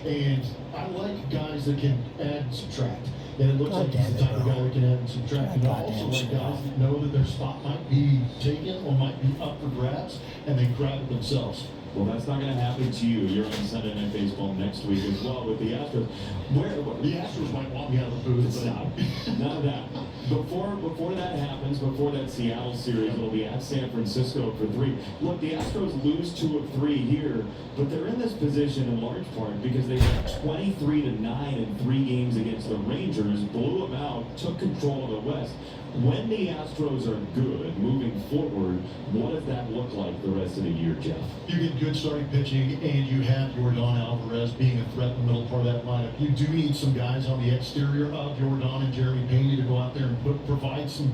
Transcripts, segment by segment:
And I like guys that can add and subtract. And it looks like he's the type of guy that can add and subtract. And I also like guys that know that their spot might be taken or might be up for grabs, and they grab it themselves. Well, that's not going to happen to you. You're on Sunday Night Baseball next week as well with the Astros. The Astros might want me out of the booth. Stop. None of that. Before that happens, before that Seattle series, it'll be at San Francisco for 3. Look, the Astros lose 2 of 3 here, but they're in this position in large part because they went 23-9 in 3 games against the Rangers, blew them out, took control of the West. When the Astros are good moving forward, what does that look like the rest of the year, Jeff? You get good starting pitching, and you have Yordan Alvarez being a threat in the middle part of that lineup. You do need some guys on the exterior of Yordan and Jeremy Pena to go out there and provide some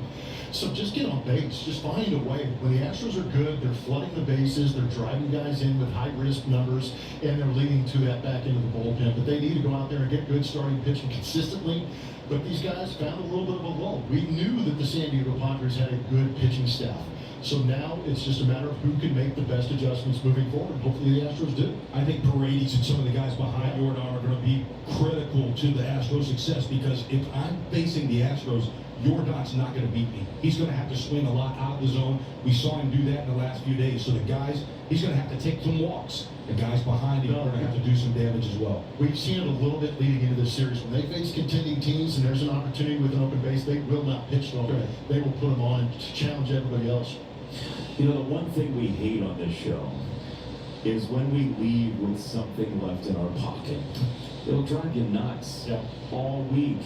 just get on base. Just find a way. When the Astros are good, they're flooding the bases, they're driving guys in with high-risk numbers, and they're leading to that back into the bullpen. But they need to go out there and get good starting pitching consistently. But these guys found a little bit of a lull. We knew that the San Diego Padres had a good pitching staff. So now it's just a matter of who can make the best adjustments moving forward. Hopefully the Astros do. I think Paredes and some of the guys behind Yordan are going to be critical to the Astros' success, because if I'm facing the Astros, Yordan's not going to beat me. He's going to have to swing a lot out of the zone. We saw him do that in the last few days. So the guys, he's going to have to take some walks. The guys behind him are going to have to do some damage as well. We've seen it a little bit leading into this series. When they face contending teams and there's an opportunity with an open base, they will not pitch them. Right. They will put them on and challenge everybody else. You know, the one thing we hate on this show is when we leave with something left in our pocket. It'll drive you nuts all week.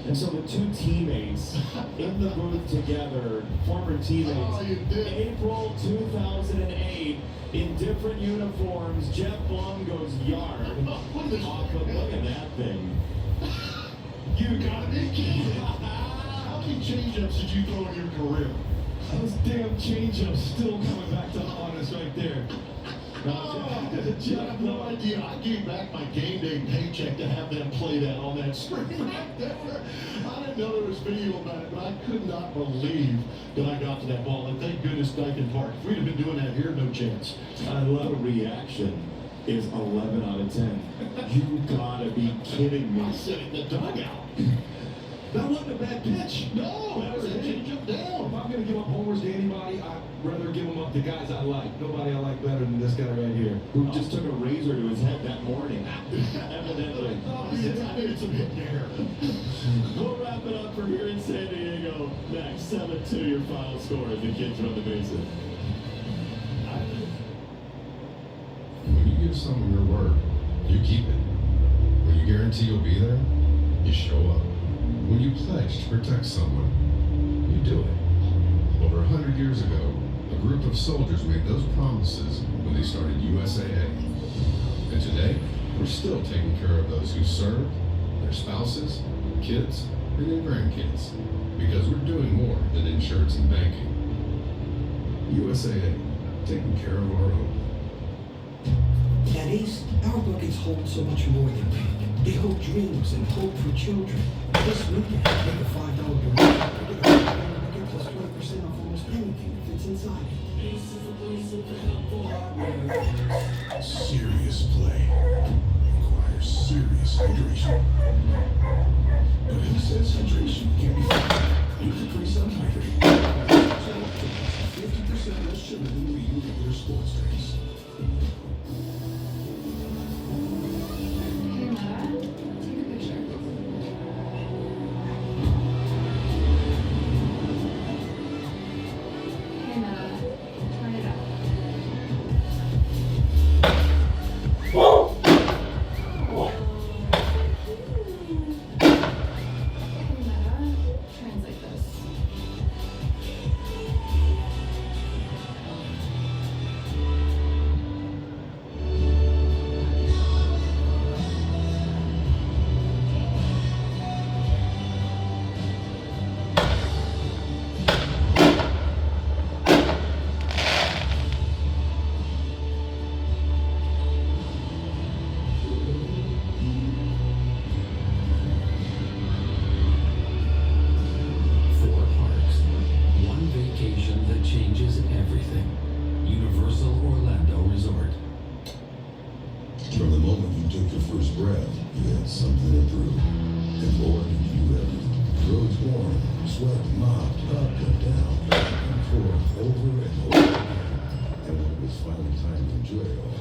And so the 2 teammates in the booth together, former teammates, April 2008, in different uniforms, Jeff Blum goes yard. Look at that thing. You gotta be kidding. How many changeups did you throw in your career? Those damn changeups still coming back to haunt us right there. I have no idea. I gave back my game day paycheck to have them play that on that screen right there. I didn't know there was video about it, but I could not believe that I got to that ball. And thank goodness Dyken Park. If we'd have been doing that here, no chance. I love a reaction is 11 out of 10. You gotta be kidding me. I said it in the dugout. That wasn't a bad pitch. No, that was a changeup down. If I'm going to give up homers to anybody, I'd rather give them up to guys I like. Nobody I like better than this guy right here. Who just took a razor to his head that morning. Evidently. I needed some hit there. We'll wrap it up from here in San Diego. Next, 7-2 your final score as the kids run the bases. When you give someone your word, you keep it. When you guarantee you'll be there, you show up. When you pledge to protect someone, you do it. Over 100 years ago, a group of soldiers made those promises when they started USAA. And today, we're still taking care of those who served, their spouses, kids, and their grandkids. Because we're doing more than insurance and banking. USAA, taking care of our own. At Ace, our buckets hold so much more than pink. They hold dreams and hope for children. This weekend, make a $5 donation. Get plus 20% off almost anything that fits inside it. Ace is the place of the helpful hardware. Serious play requires serious hydration. But who says hydration can't be fun? You can increase unhydrated. 50% less sugar than legal regular sports drinks. sweat mopped up and down, back and forth, over and over again. And when it was finally time to enjoy it all,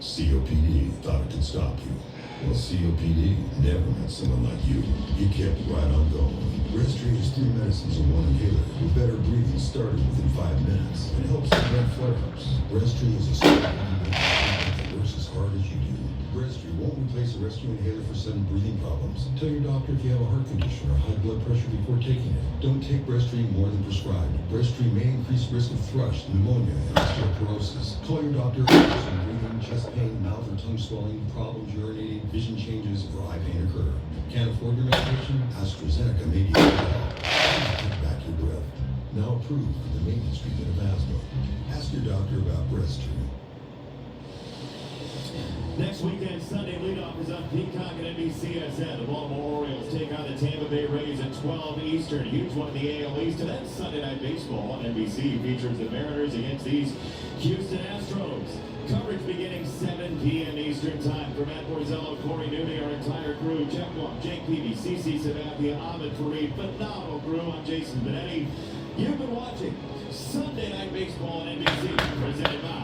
COPD thought it could stop you. Well, COPD never met someone like you. You kept right on going. Breztri is 3 medicines in one inhaler with better breathing started within 5 minutes and helps prevent flare-ups. Breztri is a COPD that works as hard as you do. Breztri won't replace a rescue inhaler for sudden breathing problems. Tell your doctor if you have a heart condition or high blood pressure before taking it. Don't take Breztri more than prescribed. Breztri may increase risk of thrush, pneumonia, and osteoporosis. Call your doctor if some breathing, chest pain, mouth or tongue swelling, problems urinating, vision changes, or eye pain occur. Can't afford your medication? AstraZeneca may be your help. Take back your breath. Now approved for the maintenance treatment of asthma. Ask your doctor about Breztri. Next weekend, Sunday leadoff is on Peacock and NBCSN. The Baltimore Orioles take on the Tampa Bay Rays at 12 Eastern. Huge one in the AL East. And then Sunday Night Baseball on NBC features the Mariners against these Houston Astros. Coverage beginning 7 p.m. Eastern Time. For Matt Borzello, Corey Newby, our entire crew, Jeff Walk, Jake Peavy, CC Sabathia, Ahmed Fareed, phenomenal crew. I'm Jason Benetti. You've been watching Sunday Night Baseball on NBC, presented by...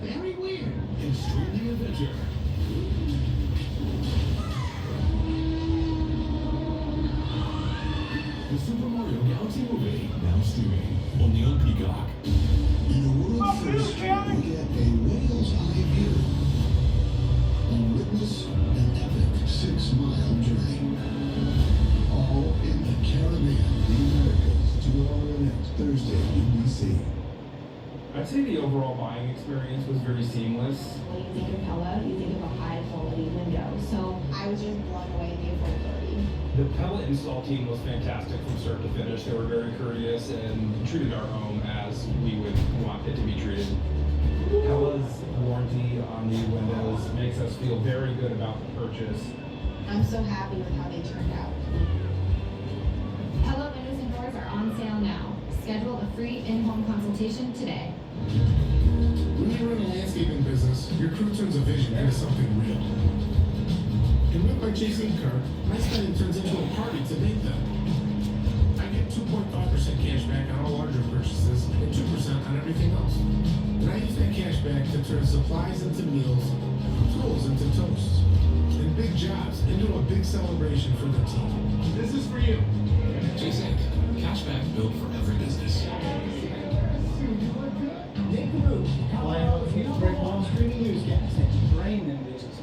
Very weird. Extremely adventure. The Super Mario Galaxy movie now streaming only on Peacock. In a world first, we get a whale's eye view and witness an epic 6-mile journey. All in the Caribbean, the Americas, 2 hour next Thursday at NBC. I'd say the overall buying experience was very seamless. When you think of Pella, you think of a high quality window. So I was just blown away at the affordability. The Pella install team was fantastic from start to finish. They were very courteous and treated our home as we would want it to be treated. Pella's warranty on the windows makes us feel very good about the purchase. I'm so happy with how they turned out. Pella windows and doors are on sale now. Schedule a free in-home consultation today. When you run a landscaping business, your crew turns a vision into something real. And with my Chasing Car, my spending turns into a party to make them. I get 2.5% cash back on all larger purchases and 2% on everything else. And I use that cash back to turn supplies into meals, tools into toasts, and big jobs into a big celebration for the team. This is for you. Chasing cashback built for every business. Nick Root, Colorado's number one streaming newscast, brain them bitches.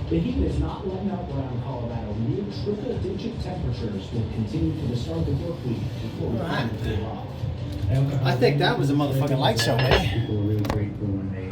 The heat is not letting up around Colorado. Near triple-digit temperatures will continue for the start of the work week before we finally cool off. I think that was a motherfucking light show, man. People are really grateful when they